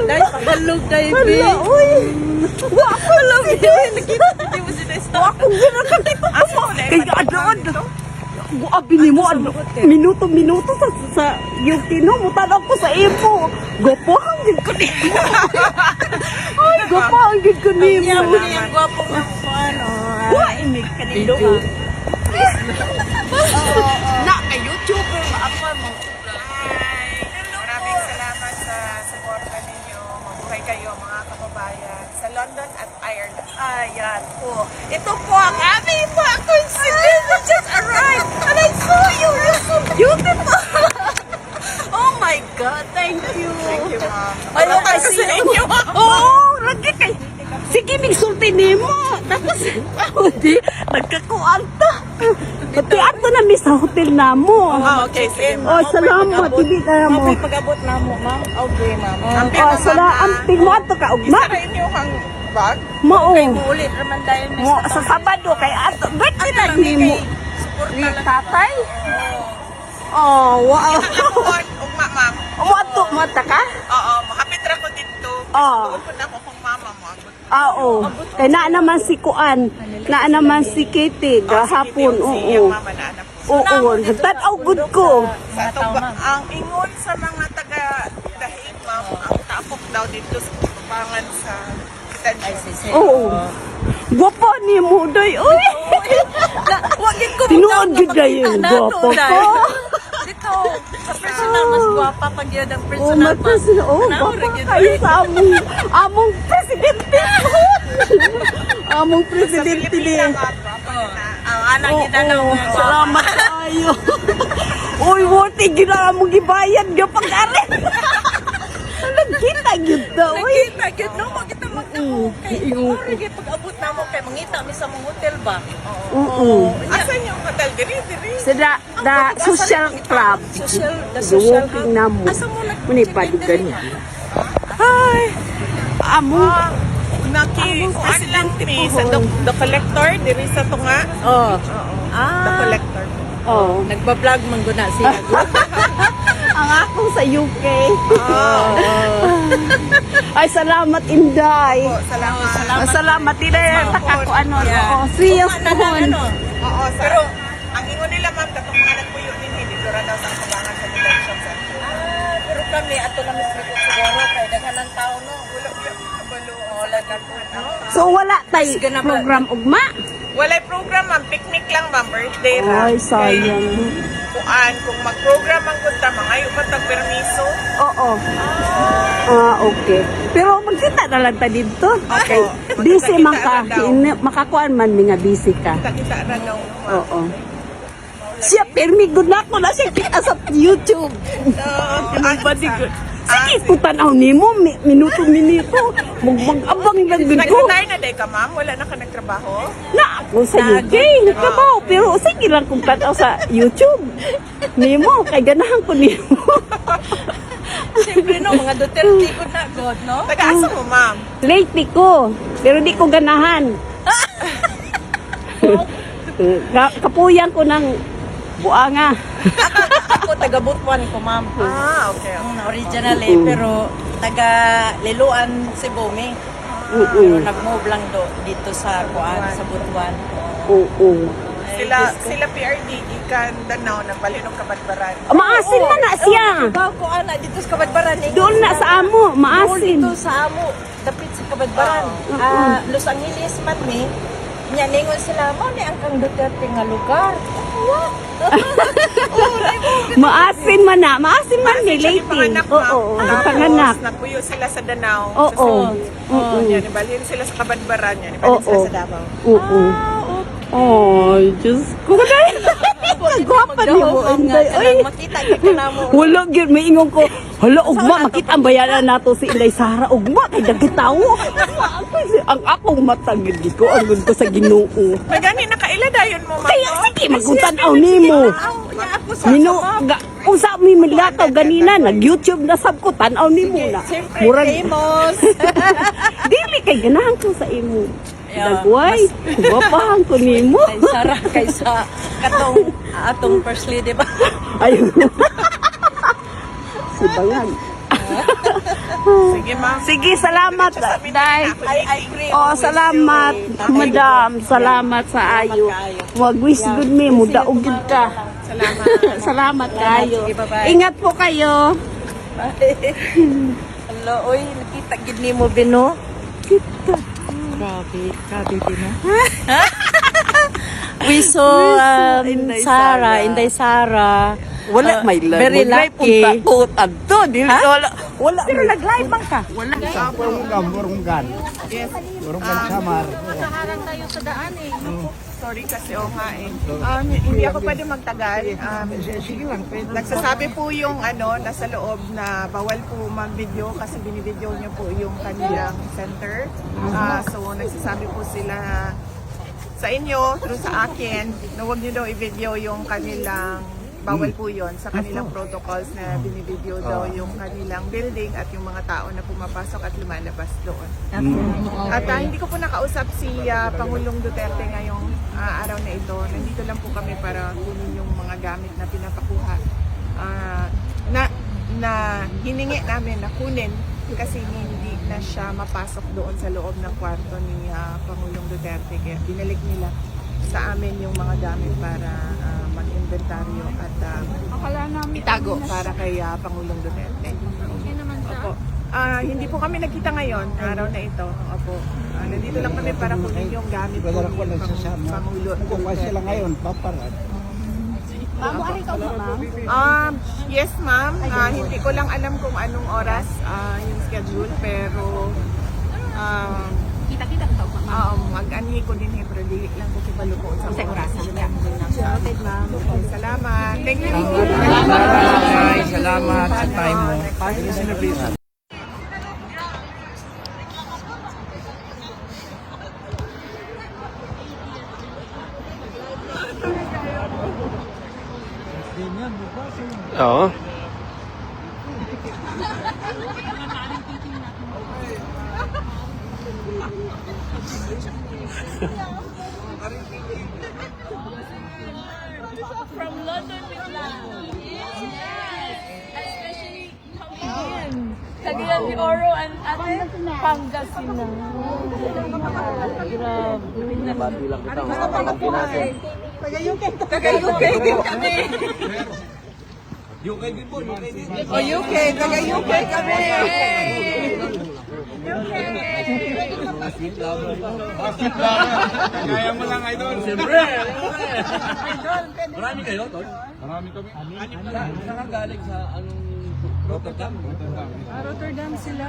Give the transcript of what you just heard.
Dahil pagalog dahil, Hala, babe. uy. Wa ako lang. Nakita mo si Desta. Wa akong ginakakita. Kaya ano. Abi ni mo, minuto-minuto sa yung tinumutan ako sa ipo. Gopahang gid ko ni mo. Ay, gopahang gid ko ni mo. Yan mo yung gwapo nga po, ano. Wa, imig ka ni do. Na, kay YouTuber, maapa mo. Maraming salamat sa suporta ninyo. Mabuhay kayo mga kababayan sa London at Ireland. Ayan po. Ito po ang aming mga coincidence that just arrived. And I saw you. You're so beautiful. Oh my God. Thank you. Thank you, Mom. Ayaw kasi sa inyo. Oo, lagi kay. Sige, migsulti ni mo. Tapos, di, nagkakuan ta. Pati ato na mi sa hotel na mo. Oh, okay. Sige, Oh, salamat. Hindi ka mo. Mapay pag-abot na mo, ma'am. Okay, ma'am. Oh, salamat. Amping mo ato ka, ugma. Isa rin yung hang bag. Mao. Ulit naman dahil may Mo sa Sabado kay ato. Ba't ka ni mo? Ni tatay? Oh, wow. Kakakuan. Ugma, Ma'am. Mo ato mo ta ka? Oo. Makapit ra ko dito. Oo. Doon na ko kung mama mo. Oo. Kay naa naman si Kuan. Naa naman si Kitty gahapon. Oo. Mama na anak. Oo. Tanaw good ko. Sa ang ingon sa mga taga dahig, Ma'am, ang tapok daw dito sa pangan sa Kitanjo. Oo. Gwapo ni mo day. Uy. Wag din ko Tinuod gid dayon gwapo ko. Dito, sa personal, mas guwapa pag yun ang Oh, personal pa. magpasin. Oh, gwapo kayo sa among presidente. Among presidente Pilipina, din. Ma'am. Ang anak kita na Oo, salamat tayo. Uy, worthy gina mo gibayad nga pag-arin. Nagkita gyud daw. Uy. Nakita, yun no, makita magtamo. Kay, orige, pag-abot na mo, kay mangita mi sa mong hotel ba? Oo. Asan yung hotel? Diri. Sa the social club. The social Walking na mo. Asa mo Munipad ganyan. Ay. Amo. Kuan lang mi sa the collector diri sa tunga. Oh. The collector. Oh. Nagba-vlog man guna siya. Ang akong sa UK. Ay, salamat Inday. Salamat. Salamat din taka ko ano. Yeah. Oo, serious pohon. Oo, pero ang ingon nila, Ma'am, katong mga nagpuyo din dito ra daw sa kabangan sa detention center. Pero kami, ato na mislikot siguro, kay daghan ng tao no. Wala na po. So wala tay program ugma. Walay program, Ma'am. Picnic lang, Ma'am. Birthday ra. Ay, sayang. Kuan, kung mag-program ang kunta, mangayo pa tag permiso. Oo. Okay. Pero magkita na lang ta dito. Okay. Oo. Busy man ka. Magkita-kita daw. Makakuan man mi nga busy ka. Kita ra daw. Oo. Siya, permi good na ako na siya kita sa YouTube. Everybody good. Sige, kung tanaw ni mo, minuto-minuto. Mag-abang lang good ko. Nag-retire na day ka, Ma'am? Wala na ka nagtrabaho? Na ako sa UK, nagtrabaho. Pero sige lang kung tanaw sa YouTube. Nimo, kay ganahan ko nimo. Siyempre no, mga Duterte good na God, no? Taga-asa mo, Ma'am? Late ko, pero di ko ganahan. Kapuyan ko ng buanga. Ako taga Butuan ko, ma'am. Okay. Originally, pero taga Liloan, Cebu, mi. Oo. Pero nag-move lang dito sa Kuan, sa Butuan. Oo. Sila PRD, ikan Danao, ng Balinog Kabadbaran. Maasin na na siya. Bago ko ana dito sa Kabadbaran. Doon na sa amo, maasin. Dito sa amo, dapit sa Kabadbaran. Los Angeles man mi. Nya ningon sila mo ni ang kang Duterte nga lugar. Maasin man na. Maasin man ni late. Oo, panganak. Nagpuyo sila sa Danao. Oo. Yan, ibalhin sila sa Kabadbaran. Yan, ibalhin sila sa Davao. Oo. Ay, Diyos ko. Kagwapa ni mo, Inday. Ay, Makita kita na mo. wala gyud may ingon ko. Hala, ugma, makita ang bayanan nato si Inday Sara. Ugma, kay dagitaw. Ang akong mata, gid ko, ang gud ko sa Ginoo. May gani, nakaila dayon mo, Ma'am. Kaya sige, magutanaw nimo. Ako sa Mino, usa mi milakaw ganina, nag-YouTube na sab ko, tanaw nimo na. Siyempre, Murag, famous. dili kay ganahan ko sa imo. Yeah, Dagway, guwapahan ko nimo. Kay Sarah, kaysa katong atong first lady ba? Ayun. Si Bangan. Sige, ma'am. Sige, salamat, Day. I pray. Oh, salamat, madam. Salamat sa ayo. Wag wish good me, muda ugid ka. Salamat. Salamat kayo. Sige, bye-bye. Ingat po kayo. Hello, oy, nakita gid nimo Bino. Grabe Bino. We saw Inday Sara. Wala may live. Very lucky. Punta ko adto, dili wala. Pero nag-live bang ka? Sa Burunggan. Yes. Burunggan Samar. Nakaharang tayo sa daan eh. Sorry kasi nga eh. Hindi ako pwede magtagal. Sige lang. Nagsasabi po yung nasa loob na bawal po mag-video kasi binibideo niyo po yung kanilang center. So nagsasabi po sila sa inyo, through sa akin, na huwag niyo daw i-video yung kanilang bawal po yon sa kanilang protocols na binibideo daw yung kanilang building at yung mga tao na pumapasok at lumalabas doon. At hindi ko po nakausap si Pangulong Duterte ngayong araw na ito. Nandito lang po kami para kunin yung mga gamit na pinapakuha na hiningi namin na kunin kasi hindi na siya mapasok doon sa loob ng kwarto ni Pangulong Duterte. Kaya binalik nila sa amin yung mga gamit para mag-inventaryo at itago para kay Pangulong Duterte. Opo. Hindi po kami nagkita ngayon, araw na ito. Opo. Nandito lang kami para kunin yung gamit po Wala ko ni nagsasama. Pangulo Kung sila ngayon, paparad. Yes, ma'am. Hindi ko lang alam kung anong oras yung schedule, pero Kita-kita ka pa. mag-anhi ko din pero dili lang ko kibalo ko sa oras. Noted, ma'am. Salamat. Thank you. Salamat sa time mo. Sinabisa. Oo. From London with love. Yes. Especially coming in. Cagayan de Oro and Ate Pangasinan. Grabe. Taga-UK din kami. UK din po. UK, taga-UK kami. Kaya mo lang, idol. Siyempre. Marami kayo, Tol? Marami kami. Saan galing sa anong Rotterdam? Rotterdam sila.